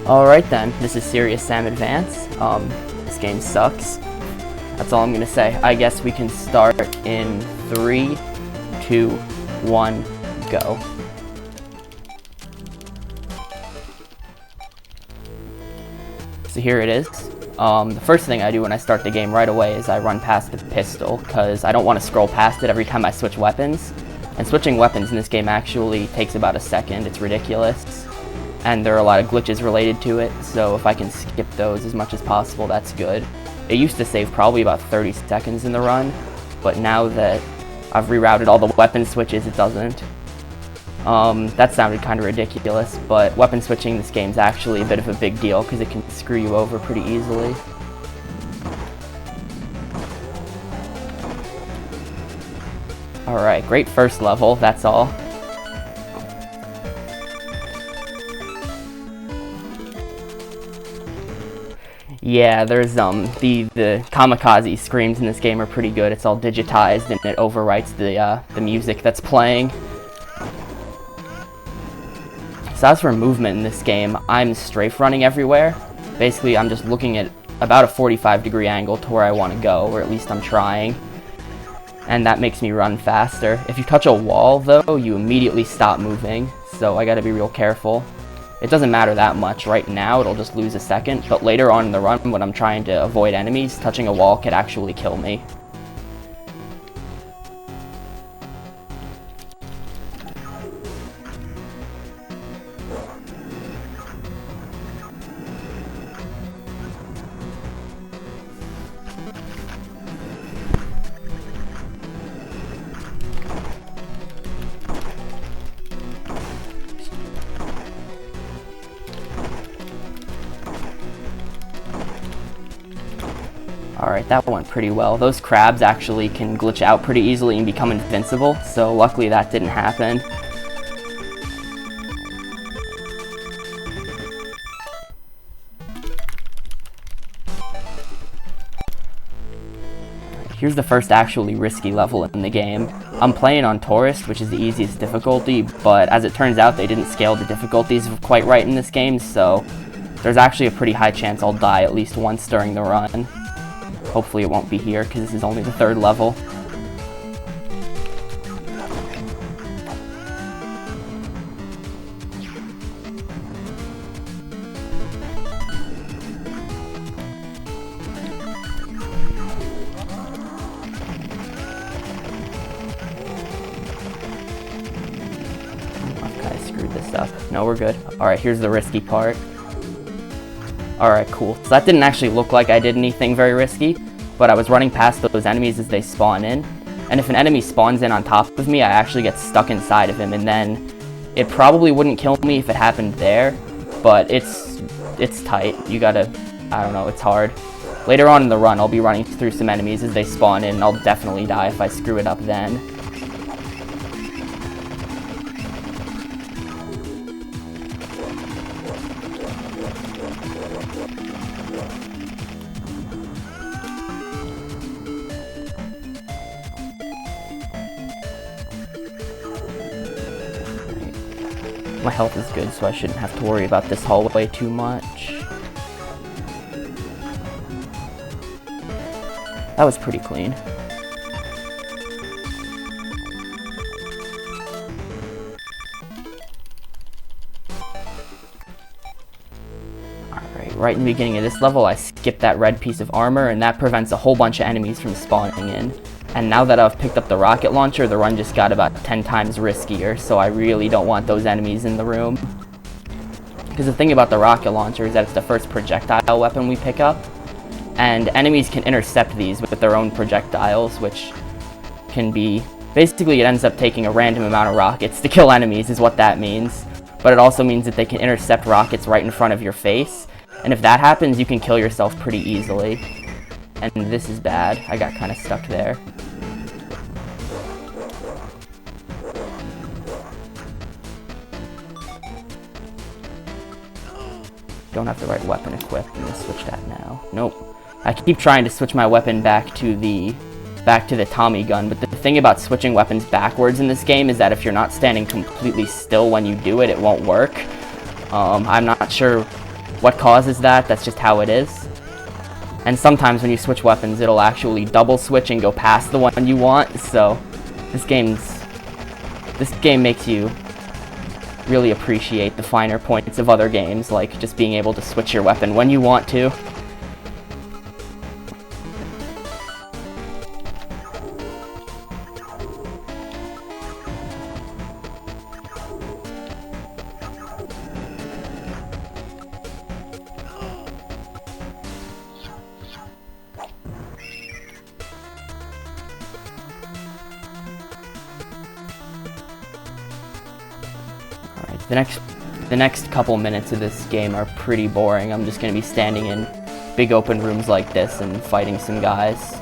Alright then, this is Serious Sam Advance. This game sucks. That's all I'm gonna say. I guess we can start in 3, 2, 1, go. So here it is. The first thing I do when I start the game right away is I run past the pistol, because I don't want to scroll past it every time I switch weapons. And switching weapons in this game actually takes about a second. It's ridiculous. And there are a lot of glitches related to it, so if I can skip those as much as possible, that's good. It used to save probably about 30 seconds in the run, but now that I've rerouted all the weapon switches, it doesn't. That sounded kind of ridiculous, but weapon switching in this game is actually a bit of a big deal because it can screw you over pretty easily. Alright, great first level, that's all. Yeah, there's the kamikaze screams in this game are pretty good. It's all digitized and it overwrites the music that's playing. So as for movement in this game, I'm strafe running everywhere. Basically, I'm just looking at about a 45-degree angle to where I want to go, or at least I'm trying. And that makes me run faster. If you touch a wall, though, you immediately stop moving, so I gotta be real careful. It doesn't matter that much. Right now, it'll just lose a second, but later on in the run, when I'm trying to avoid enemies, touching a wall could actually kill me. Alright, that went pretty well. Those crabs actually can glitch out pretty easily and become invincible, so luckily that didn't happen. Here's the first actually risky level in the game. I'm playing on Tourist, which is the easiest difficulty, but as it turns out they didn't scale the difficulties quite right in this game, so there's actually a pretty high chance I'll die at least once during the run. Hopefully it won't be here, because this is only the 3rd level. I've kind of screwed this up. No, we're good. Alright, here's the risky part. Alright, cool. So that didn't actually look like I did anything very risky, but I was running past those enemies as they spawn in, and if an enemy spawns in on top of me, I actually get stuck inside of him, and then it probably wouldn't kill me if it happened there, but it's tight. You gotta, I don't know, it's hard. Later on in the run, I'll be running through some enemies as they spawn in, and I'll definitely die if I screw it up then. My health is good, so I shouldn't have to worry about this hallway too much. That was pretty clean. Alright, right in the beginning of this level, I skipped that red piece of armor, and that prevents a whole bunch of enemies from spawning in. And now that I've picked up the rocket launcher, the run just got about 10 times riskier, so I really don't want those enemies in the room. Because the thing about the rocket launcher is that it's the first projectile weapon we pick up, and enemies can intercept these with their own projectiles, which can be... Basically, it ends up taking a random amount of rockets to kill enemies, is what that means. But it also means that they can intercept rockets right in front of your face, and if that happens, you can kill yourself pretty easily. And this is bad. I got kind of stuck there. Don't have the right weapon equipped. I'm gonna switch that now. Nope. I keep trying to switch my weapon back to the Tommy gun, but the thing about switching weapons backwards in this game is that if you're not standing completely still when you do it, it won't work. I'm not sure what causes that. That's just how it is. And sometimes when you switch weapons, it'll actually double switch and go past the one you want. So this game makes you really appreciate the finer points of other games, like just being able to switch your weapon when you want to. The next couple minutes of this game are pretty boring. I'm just going to be standing in big open rooms like this and fighting some guys.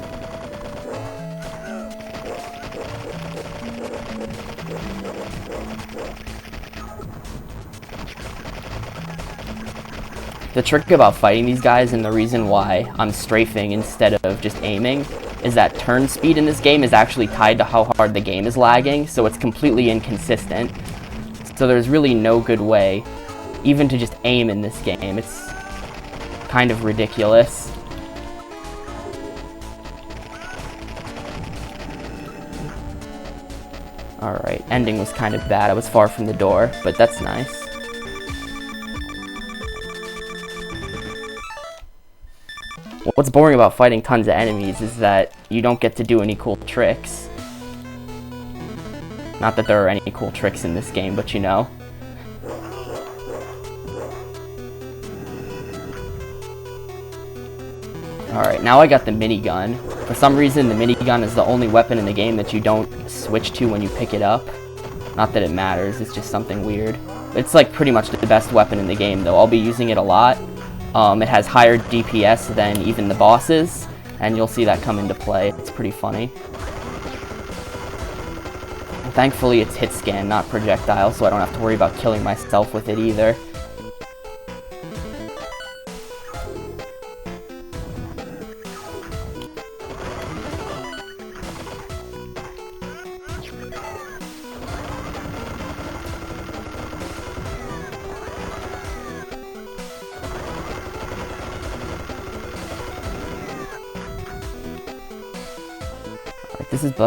The trick about fighting these guys, and the reason why I'm strafing instead of just aiming, is that turn speed in this game is actually tied to how hard the game is lagging, so it's completely inconsistent. So there's really no good way even to just aim in this game. It's kind of ridiculous. Alright, ending was kind of bad. I was far from the door, but that's nice. What's boring about fighting tons of enemies is that you don't get to do any cool tricks. Not that there are any cool tricks in this game, but you know. Alright, now I got the minigun. For some reason, the minigun is the only weapon in the game that you don't switch to when you pick it up. Not that it matters, it's just something weird. It's like pretty much the best weapon in the game, though. I'll be using it a lot. It has higher DPS than even the bosses, and you'll see that come into play. It's pretty funny. Thankfully, it's hit scan, not projectile, so I don't have to worry about killing myself with it either.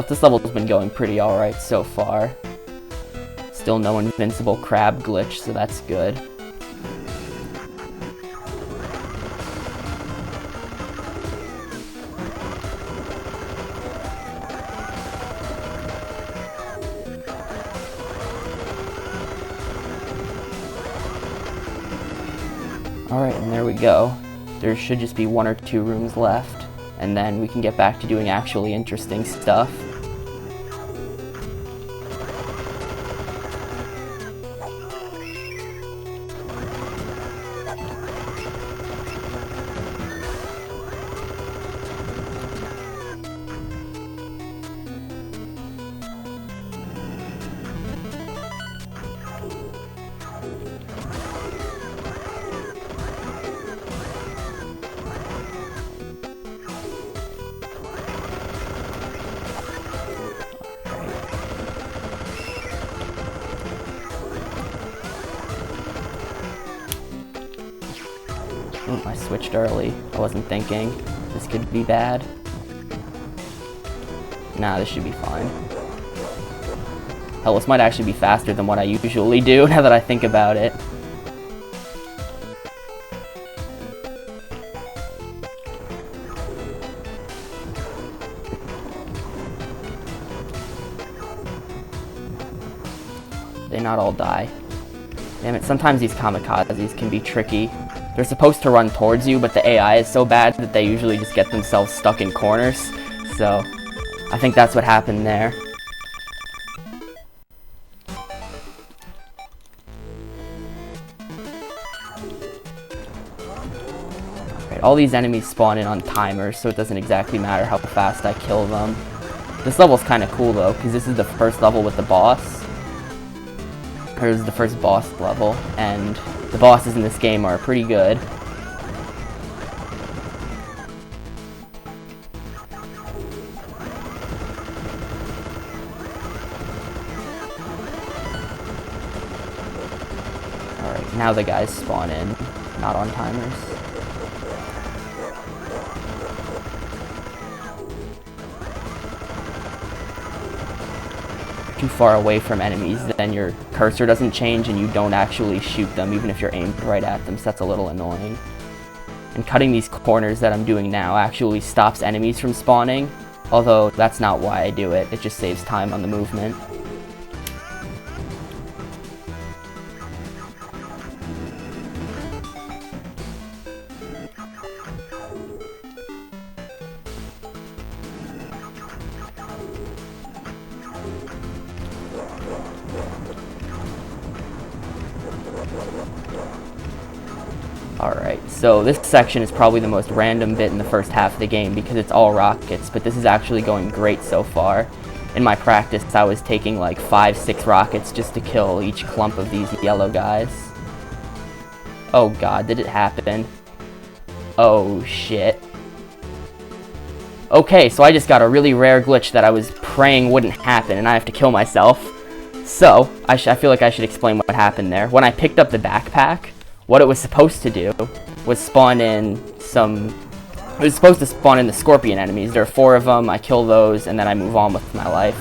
This level's been going pretty alright so far. Still no invincible crab glitch, so that's good. Alright, and there we go. There should just be 1 or 2 rooms left, and then we can get back to doing actually interesting stuff. I switched early. I wasn't thinking. This could be bad. Nah, this should be fine. Hell, this might actually be faster than what I usually do, now that I think about it. They not all die. Damn it, sometimes these kamikazes can be tricky. They're supposed to run towards you, but the AI is so bad that they usually just get themselves stuck in corners. So, I think that's what happened there. Alright, all these enemies spawn in on timers, so it doesn't exactly matter how fast I kill them. This level's kind of cool though, because this is the first level with the boss. Or this is the first boss level, and the bosses in this game are pretty good. Alright, now the guys spawn in. not on timers. Too far away from enemies, then your cursor doesn't change and you don't actually shoot them even if you're aimed right at them, so that's a little annoying. And cutting these corners that I'm doing now actually stops enemies from spawning, although that's not why I do it, it just saves time on the movement. Alright, so this section is probably the most random bit in the first half of the game because it's all rockets, but this is actually going great so far. In my practice, I was taking like 5-6 rockets just to kill each clump of these yellow guys. Oh god, did it happen? Oh shit. Okay, so I just got a really rare glitch that I was praying wouldn't happen, and I have to kill myself. So, I feel like I should explain what happened there. When I picked up the backpack, what it was supposed to do was spawn in it was supposed to spawn in the scorpion enemies. There are 4 of them, I kill those, and then I move on with my life.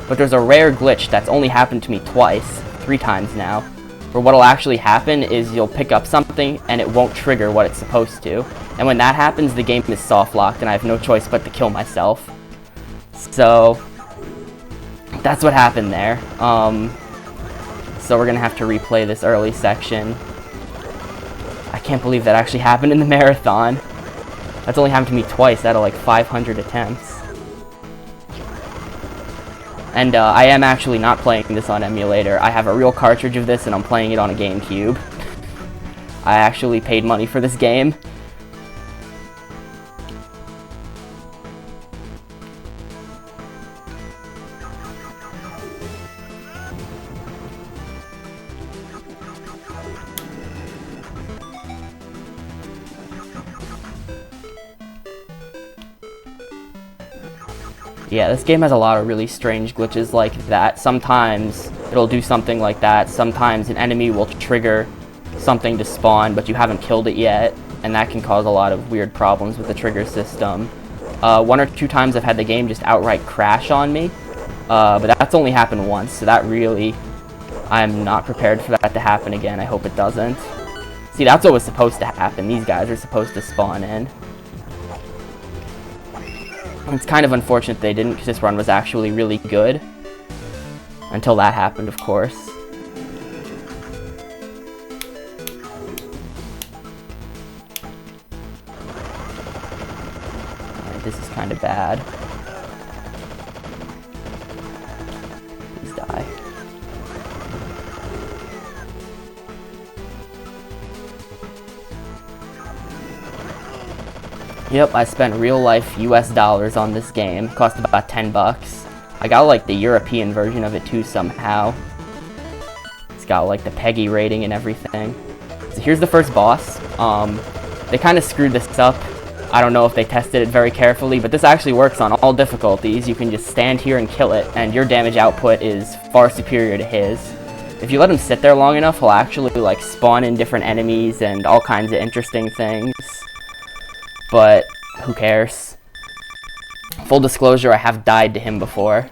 But there's a rare glitch that's only happened to me twice, 3 times now, where what'll actually happen is you'll pick up something and it won't trigger what it's supposed to. And when that happens, the game is soft locked and I have no choice but to kill myself. So, that's what happened there. So we're gonna have to replay this early section. I can't believe that actually happened in the marathon. That's only happened to me twice out of like 500 attempts. And I am actually not playing this on emulator. I have a real cartridge of this and I'm playing it on a GameCube. I actually paid money for this game. Yeah, this game has a lot of really strange glitches like that. Sometimes it'll do something like that. Sometimes an enemy will trigger something to spawn, but you haven't killed it yet, and that can cause a lot of weird problems with the trigger system. 1 or 2 times I've had the game just outright crash on me, but that's only happened once, so that really, I'm not prepared for that to happen again. I hope it doesn't. See, that's what was supposed to happen. These guys are supposed to spawn in. It's kind of unfortunate they didn't, because this run was actually really good. Until that happened, of course. Alright, this is kind of bad. Please die. Yep, I spent real life US dollars on this game. It cost about 10 bucks. I got like the European version of it too somehow. It's got like the PEGI rating and everything. So here's the first boss. They kind of screwed this up. I don't know if they tested it very carefully, but this actually works on all difficulties. You can just stand here and kill it, and your damage output is far superior to his. If you let him sit there long enough, he'll actually like spawn in different enemies and all kinds of interesting things. But who cares? Full disclosure, I have died to him before.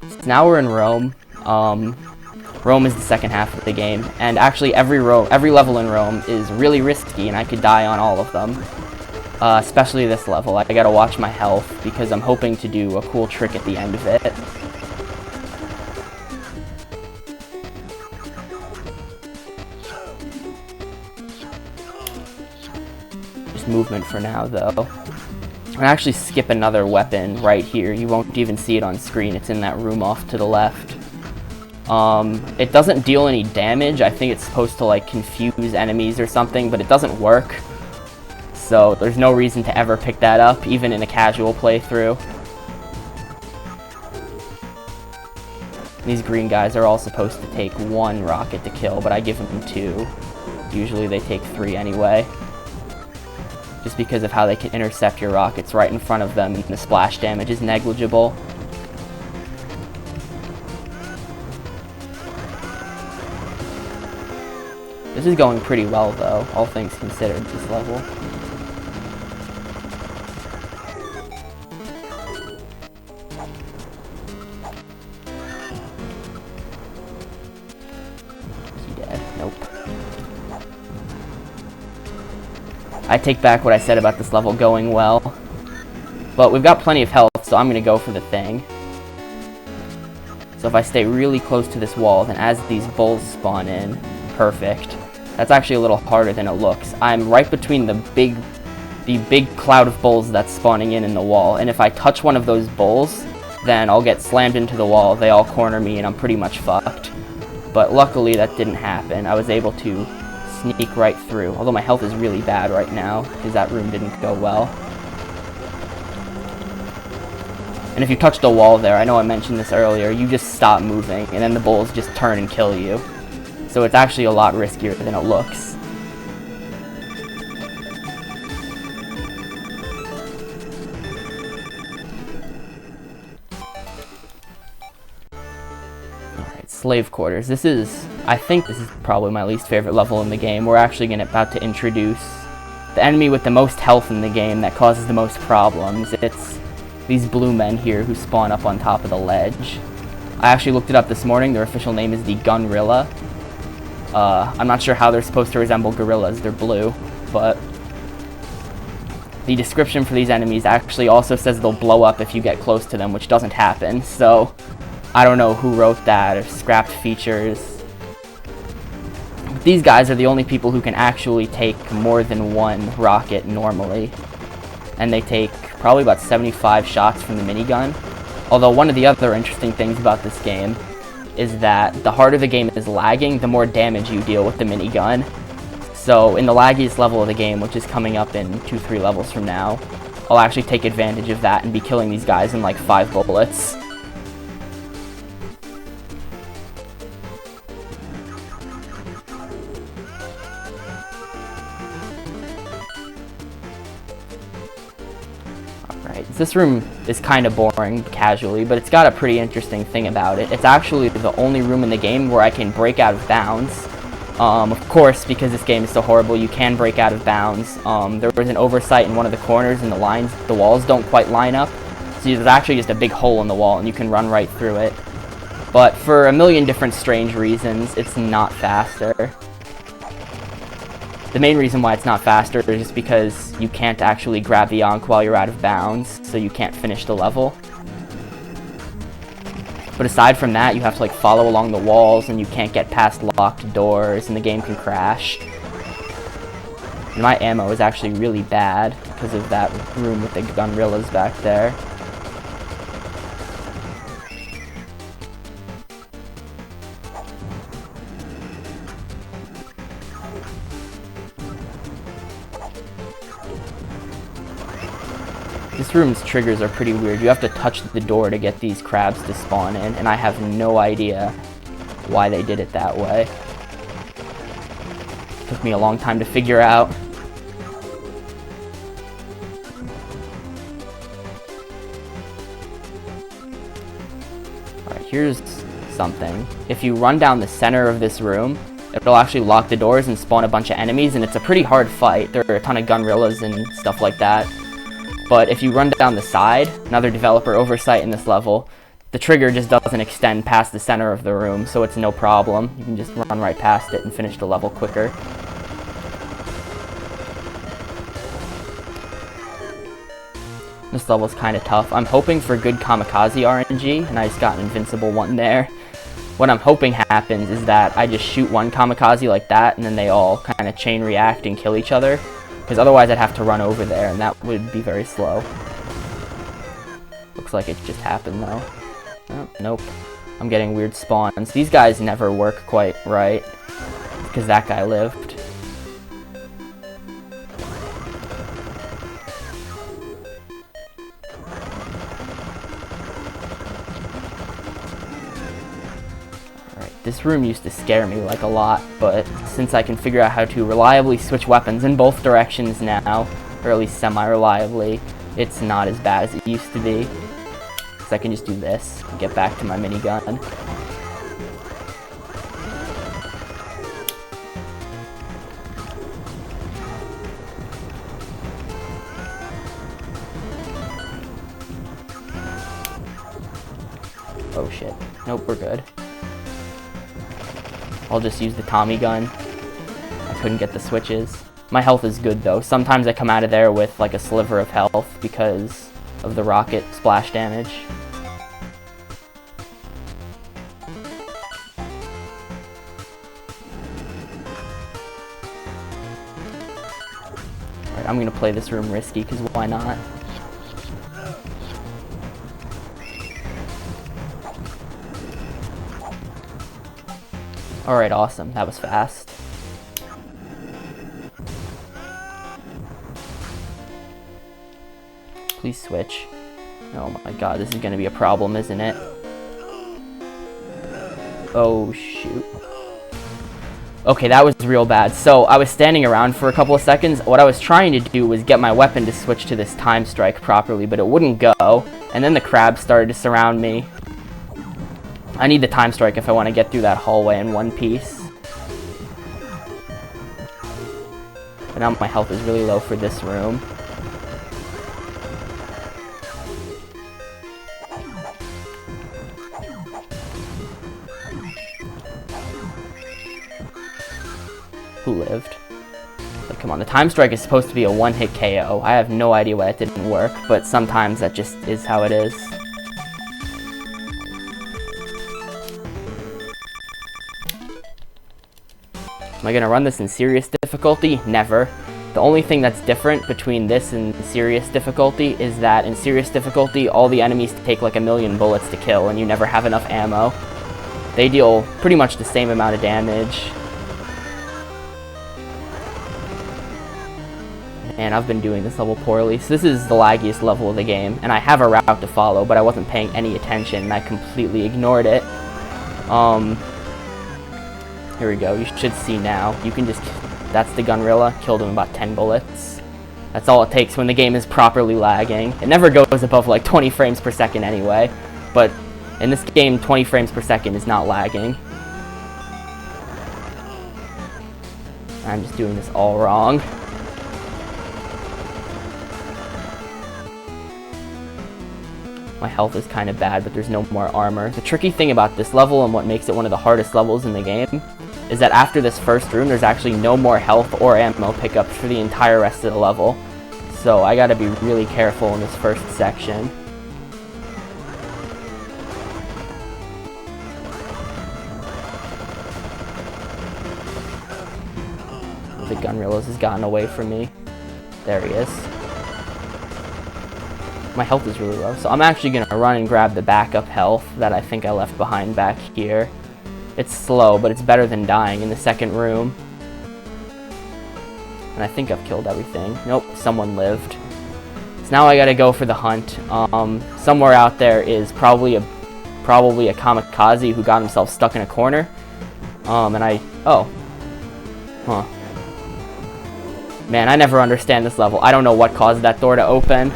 So now we're in Rome. Rome is the second half of the game, and actually every level in Rome is really risky, and I could die on all of them. Especially this level. I gotta watch my health, because I'm hoping to do a cool trick at the end of it. Movement for now, though. I'm gonna actually skip another weapon right here. You won't even see it on screen. It's in that room off to the left. It doesn't deal any damage. I think it's supposed to like confuse enemies or something, but it doesn't work. So there's no reason to ever pick that up, even in a casual playthrough. These green guys are all supposed to take 1 rocket to kill, but I give them 2. Usually they take 3 anyway. Just because of how they can intercept your rockets right in front of them, and the splash damage is negligible. This is going pretty well, though, all things considered, this level. Is he dead? Nope. I take back what I said about this level going well. But we've got plenty of health, so I'm going to go for the thing. So if I stay really close to this wall, then as these bulls spawn in, perfect. That's actually a little harder than it looks. I'm right between the big cloud of bulls that's spawning in the wall, and if I touch one of those bulls, then I'll get slammed into the wall, they all corner me, and I'm pretty much fucked. But luckily that didn't happen. I was able to sneak right through, although my health is really bad right now, because that room didn't go well. And if you touch the wall there, I know I mentioned this earlier, you just stop moving, and then the bulls just turn and kill you. So it's actually a lot riskier than it looks. Alright, slave quarters. I think this is probably my least favorite level in the game. We're actually about to introduce the enemy with the most health in the game that causes the most problems. It's these blue men here who spawn up on top of the ledge. I actually looked it up this morning. Their official name is the Gunrilla. I'm not sure how they're supposed to resemble gorillas. They're blue, but the description for these enemies actually also says they'll blow up if you get close to them, which doesn't happen. So I don't know who wrote that or scrapped features. But these guys are the only people who can actually take more than one rocket normally, and they take probably about 75 shots from the minigun. Although one of the other interesting things about this game is that the harder the game is lagging, the more damage you deal with the minigun. So in the laggiest level of the game, which is coming up in 2-3 levels from now, I'll actually take advantage of that and be killing these guys in like 5 bullets. This room is kind of boring casually, but it's got a pretty interesting thing about it. It's actually the only room in the game where I can break out of bounds. Of course, because this game is so horrible, you can break out of bounds. There was an oversight in one of the corners and the walls don't quite line up. So there's actually just a big hole in the wall and you can run right through it. But for a million different strange reasons, it's not faster. The main reason why it's not faster is just because you can't actually grab the Ankh while you're out of bounds, so you can't finish the level. But aside from that, you have to like follow along the walls, and you can't get past locked doors, and the game can crash. And my ammo is actually really bad because of that room with the Gunrillas back there. This room's triggers are pretty weird. You have to touch the door to get these crabs to spawn in, and I have no idea why they did it that way. Took me a long time to figure out. Alright, here's something. If you run down the center of this room, it'll actually lock the doors and spawn a bunch of enemies, and it's a pretty hard fight. There are a ton of Gunrillas and stuff like that. But if you run down the side, another developer oversight in this level, the trigger just doesn't extend past the center of the room, so it's no problem. You can just run right past it and finish the level quicker. This level's kind of tough. I'm hoping for good kamikaze RNG, and I just got an invincible one there. What I'm hoping happens is that I just shoot one kamikaze like that, and then they all kind of chain react and kill each other. Because otherwise I'd have to run over there, and that would be very slow. Looks like it just happened, though. Oh, nope. I'm getting weird spawns. These guys never work quite right, because that guy lived. This room used to scare me like a lot, but since I can figure out how to reliably switch weapons in both directions now, or at least semi-reliably, it's not as bad as it used to be. Because I can just do this and get back to my minigun. Oh shit. Nope, we're good. I'll just use the Tommy gun. I couldn't get the switches. My health is good though. Sometimes I come out of there with like a sliver of health because of the rocket splash damage. Alright, I'm gonna play this room risky because why not? Alright, awesome. That was fast. Please switch. Oh my god, this is gonna be a problem, isn't it? Oh shoot. Okay, that was real bad. So, I was standing around for a couple of seconds. What I was trying to do was get my weapon to switch to this time strike properly, but it wouldn't go. And then the crabs started to surround me. I need the time strike if I want to get through that hallway in one piece. But now my health is really low for this room. Who lived? Like, come on, the time strike is supposed to be a one-hit KO. I have no idea why that didn't work, but sometimes that just is how it is. Am I gonna run this in serious difficulty? Never. The only thing that's different between this and serious difficulty is that in serious difficulty, all the enemies take like 1,000,000 bullets to kill, and you never have enough ammo. They deal pretty much the same amount of damage. And I've been doing this level poorly. So this is the laggiest level of the game, and I have a route to follow, but I wasn't paying any attention, and I completely ignored it. Here we go. You should see now. You can just... That's the Gunrilla. Killed him about 10 bullets. That's all it takes when the game is properly lagging. It never goes above like 20 frames per second anyway, but in this game, 20 frames per second is not lagging. I'm just doing this all wrong. My health is kind of bad, but there's no more armor. The tricky thing about this level, and what makes it one of the hardest levels in the game, is that after this first room, there's actually no more health or ammo pickups for the entire rest of the level. So I gotta be really careful in this first section. The Gunrillas has gotten away from me. There he is. My health is really low, so I'm actually going to run and grab the backup health that I think I left behind back here. It's slow, but it's better than dying in the second room. And I think I've killed everything. Nope, someone lived. So now I gotta go for the hunt. Somewhere out there is probably a kamikaze who got himself stuck in a corner. Oh. Huh. Man, I never understand this level. I don't know what caused that door to open.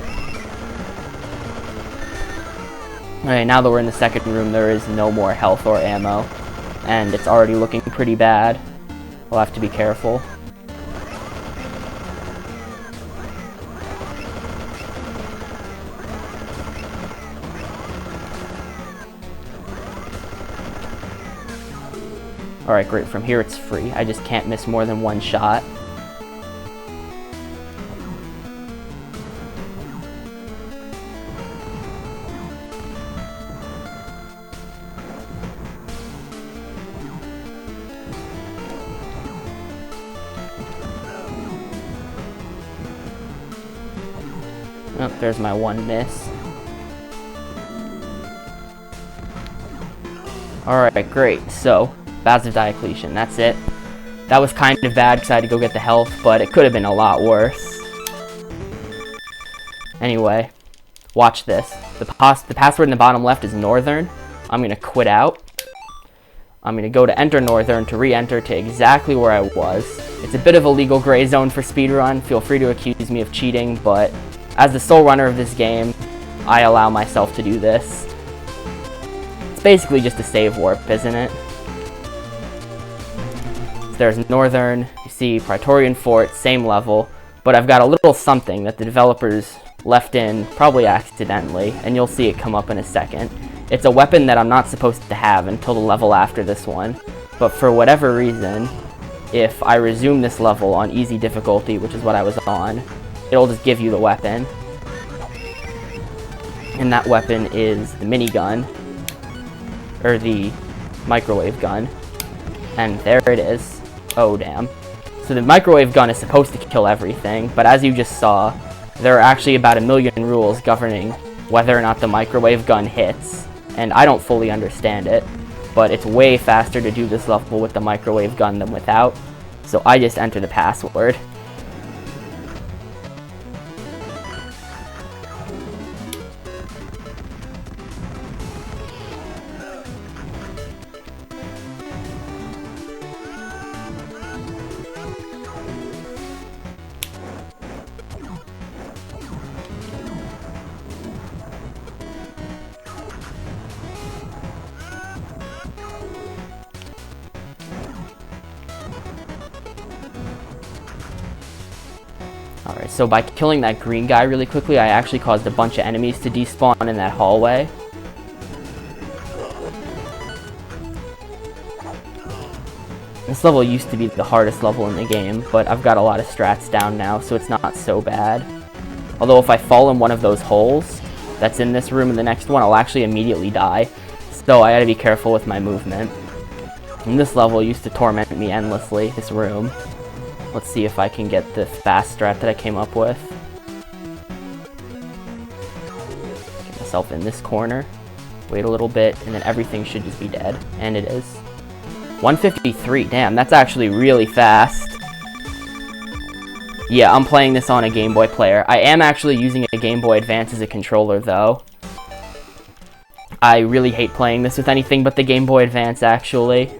Alright, now that we're in the second room, there is no more health or ammo. And it's already looking pretty bad. We'll have to be careful. Alright, great. From here it's free. I just can't miss more than one shot. Oh, there's my one miss. Alright, great. So, Baths of Diocletian, that's it. That was kind of bad because I had to go get the health, but it could have been a lot worse. Anyway, watch this. The password in the bottom left is Northern. I'm going to quit out. I'm going to go to enter Northern to re-enter to exactly where I was. It's a bit of a legal gray zone for speedrun. Feel free to accuse me of cheating, but as the sole runner of this game, I allow myself to do this. It's basically just a save warp, isn't it? So there's Northern, you see Praetorian Fort, same level, but I've got a little something that the developers left in, probably accidentally, and you'll see it come up in a second. It's a weapon that I'm not supposed to have until the level after this one, but for whatever reason, if I resume this level on easy difficulty, which is what I was on, it'll just give you the weapon. And that weapon is the minigun, or the microwave gun. And there it is. Oh, damn. So the microwave gun is supposed to kill everything, but as you just saw, there are actually about 1 million rules governing whether or not the microwave gun hits, and I don't fully understand it, but it's way faster to do this level with the microwave gun than without, so I just enter the password. Alright, so by killing that green guy really quickly, I actually caused a bunch of enemies to despawn in that hallway. This level used to be the hardest level in the game, but I've got a lot of strats down now, so it's not so bad. Although if I fall in one of those holes that's in this room and the next one, I'll actually immediately die. So I gotta be careful with my movement. And this level used to torment me endlessly, this room. Let's see if I can get the fast strat that I came up with. Get myself in this corner, wait a little bit, and then everything should just be dead. And it is. 153, damn, that's actually really fast. Yeah, I'm playing this on a Game Boy player. I am actually using a Game Boy Advance as a controller, though. I really hate playing this with anything but the Game Boy Advance, actually.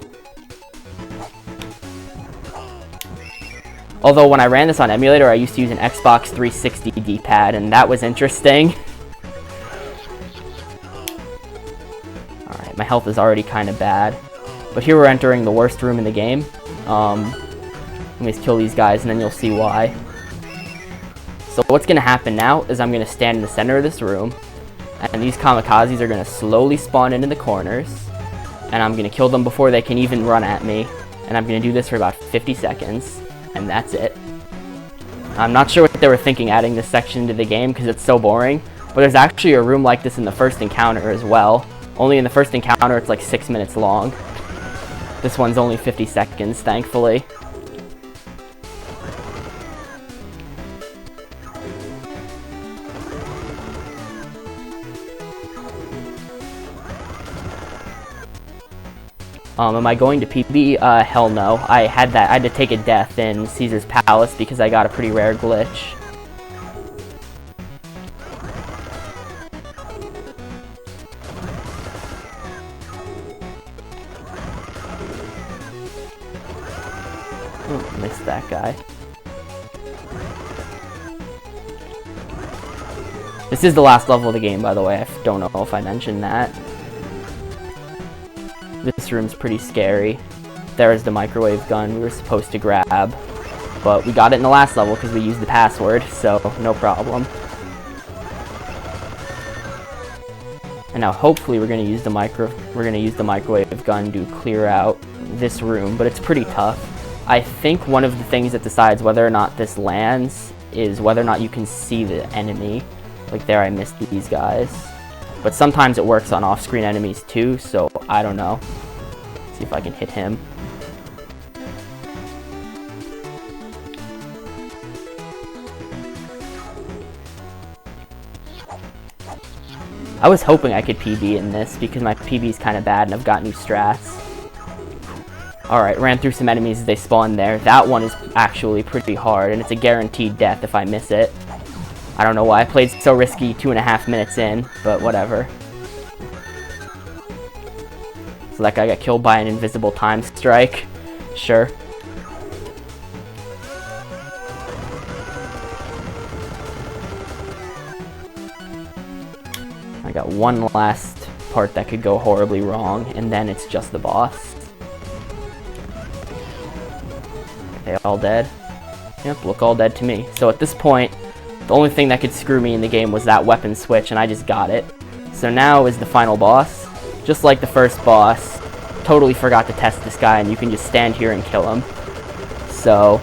Although when I ran this on emulator, I used to use an Xbox 360 D-pad, and that was interesting. Alright, my health is already kind of bad. But here we're entering the worst room in the game. Let me just kill these guys, and then you'll see why. So what's going to happen now is I'm going to stand in the center of this room, and these kamikazes are going to slowly spawn into the corners, and I'm going to kill them before they can even run at me, and I'm going to do this for about 50 seconds. And that's it. I'm not sure what they were thinking adding this section to the game because it's so boring, but there's actually a room like this in the first encounter as well. Only in the first encounter it's like 6 minutes long. This one's only 50 seconds, thankfully. Am I going to PB? Hell no. I had to take a death in Caesar's Palace because I got a pretty rare glitch. Oh, missed that guy. This is the last level of the game, by the way. I don't know if I mentioned that. This room's pretty scary. There's the microwave gun we were supposed to grab, but we got it in the last level because we used the password, so no problem. And now hopefully we're gonna use the microwave gun to clear out this room, but it's pretty tough. I think one of the things that decides whether or not this lands is whether or not you can see the enemy. Like there, I missed these guys. But sometimes it works on off-screen enemies too, so I don't know. See if I can hit him. I was hoping I could PB in this because my PB is kind of bad and I've got new strats. Alright, ran through some enemies as they spawned there. That one is actually pretty hard and it's a guaranteed death if I miss it. I don't know why I played so risky 2.5 minutes in, but whatever. So that guy got killed by an invisible time strike. Sure. I got one last part that could go horribly wrong, and then it's just the boss. Are they all dead? Yep, look all dead to me. So at this point, the only thing that could screw me in the game was that weapon switch, and I just got it. So now is the final boss. Just like the first boss, totally forgot to test this guy, and you can just stand here and kill him. So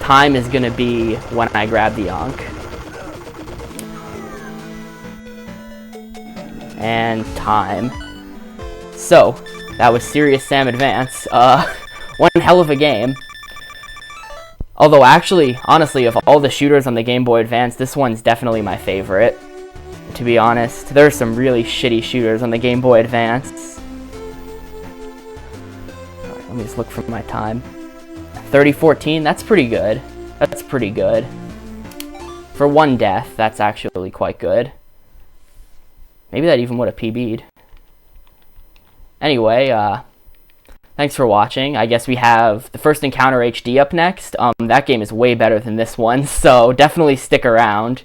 time is going to be when I grab the Ankh. And time. So, that was Serious Sam Advance. One hell of a game. Although actually, honestly, of all the shooters on the Game Boy Advance, this one's definitely my favorite. To be honest, there are some really shitty shooters on the Game Boy Advance. Alright, let me just look for my time. 30:14, that's pretty good. That's pretty good. For one death, that's actually quite good. Maybe that even would have PB'd. Anyway, thanks for watching. I guess we have the First Encounter HD up next. That game is way better than this one, so definitely stick around.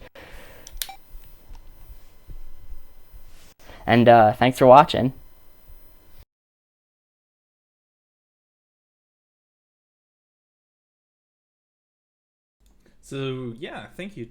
And thanks for watching. So yeah, thank you.